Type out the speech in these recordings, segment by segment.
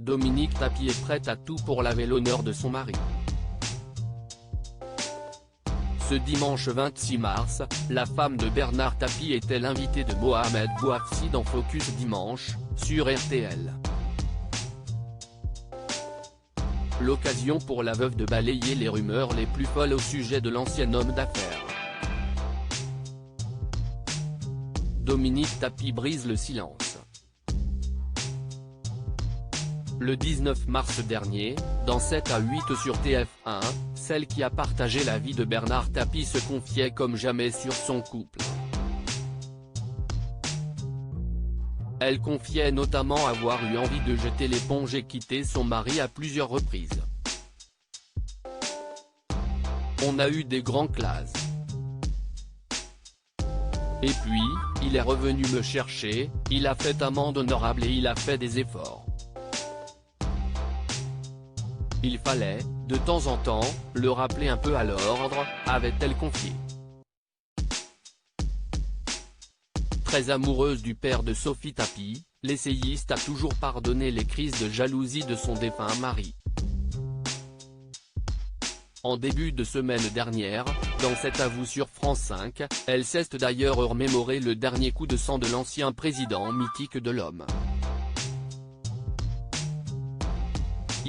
Dominique Tapie est prête à tout pour laver l'honneur de son mari. Ce dimanche 26 mars, la femme de Bernard Tapie était l'invitée de Mohamed Bouafsi dans Focus Dimanche, sur RTL. L'occasion pour la veuve de balayer les rumeurs les plus folles au sujet de l'ancien homme d'affaires. Dominique Tapie brise le silence. Le 19 mars dernier, dans 7 à 8 sur TF1, celle qui a partagé la vie de Bernard Tapie se confiait comme jamais sur son couple. Elle confiait notamment avoir eu envie de jeter l'éponge et quitter son mari à plusieurs reprises. On a eu des grands classes. Et puis, il est revenu me chercher, il a fait amende honorable et il a fait des efforts. Il fallait, de temps en temps, le rappeler un peu à l'ordre, avait-elle confié. Très amoureuse du père de Sophie Tapie, l'essayiste a toujours pardonné les crises de jalousie de son défunt mari. En début de semaine dernière, dans cet avou sur France 5, elle s'est d'ailleurs remémoré le dernier coup de sang de l'ancien président mythique de l'Homme.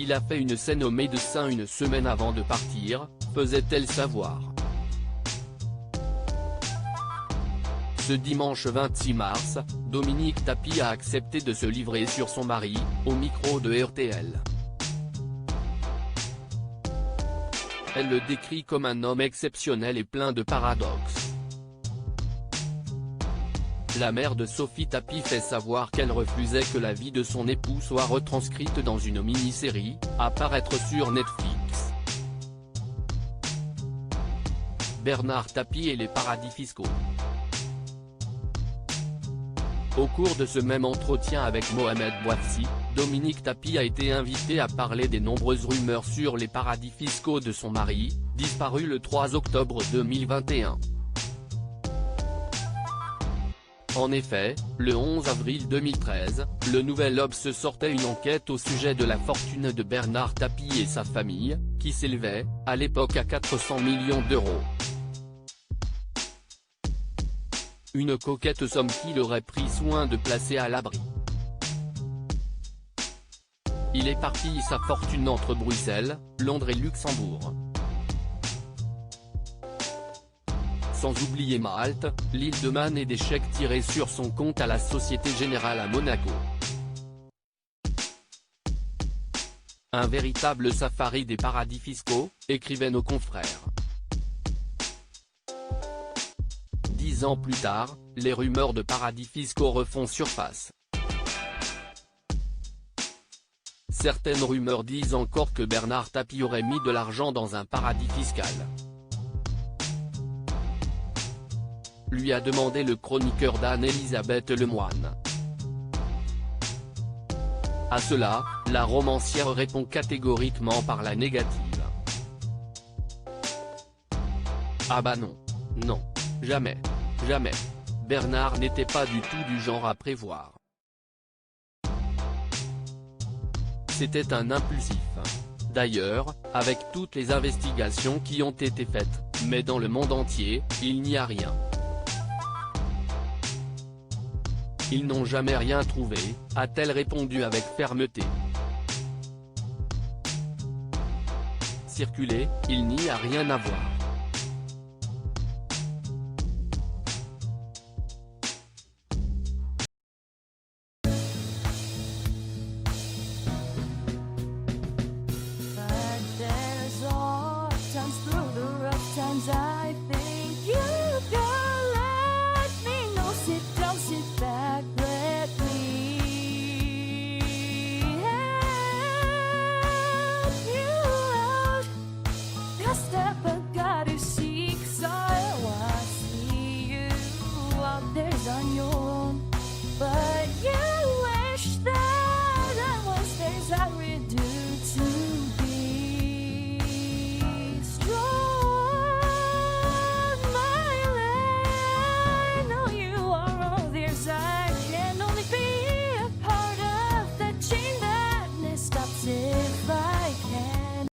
Il a fait une scène au médecin une semaine avant de partir, faisait-elle savoir. Ce dimanche 26 mars, Dominique Tapie a accepté de se livrer sur son mari, au micro de RTL. Elle le décrit comme un homme exceptionnel et plein de paradoxes. La mère de Sophie Tapie fait savoir qu'elle refusait que la vie de son époux soit retranscrite dans une mini-série, à paraître sur Netflix. Bernard Tapie et les paradis fiscaux. Au cours de ce même entretien avec Mohamed Bouafsi, Dominique Tapie a été invitée à parler des nombreuses rumeurs sur les paradis fiscaux de son mari, disparu le 3 octobre 2021. En effet, le 11 avril 2013, le Nouvel Obs sortait une enquête au sujet de la fortune de Bernard Tapie et sa famille, qui s'élevait, à l'époque à 400 millions d'euros. Une coquette somme qu'il aurait pris soin de placer à l'abri. Il éparpille sa fortune entre Bruxelles, Londres et Luxembourg. Sans oublier Malte, l'île de Man et des chèques tirés sur son compte à la Société Générale à Monaco. Un véritable safari des paradis fiscaux, écrivaient nos confrères. 10 ans plus tard, les rumeurs de paradis fiscaux refont surface. Certaines rumeurs disent encore que Bernard Tapie aurait mis de l'argent dans un paradis fiscal. Lui a demandé le chroniqueur d'Anne-Elisabeth Lemoine. À cela, la romancière répond catégoriquement par la négative. Ah bah non. Non. Jamais. Jamais. Bernard n'était pas du tout du genre à prévoir. C'était un impulsif. D'ailleurs, avec toutes les investigations qui ont été faites, mais dans le monde entier, il n'y a rien. Ils n'ont jamais rien trouvé, a-t-elle répondu avec fermeté. Circuler, il n'y a rien à voir. Through the rough times I think you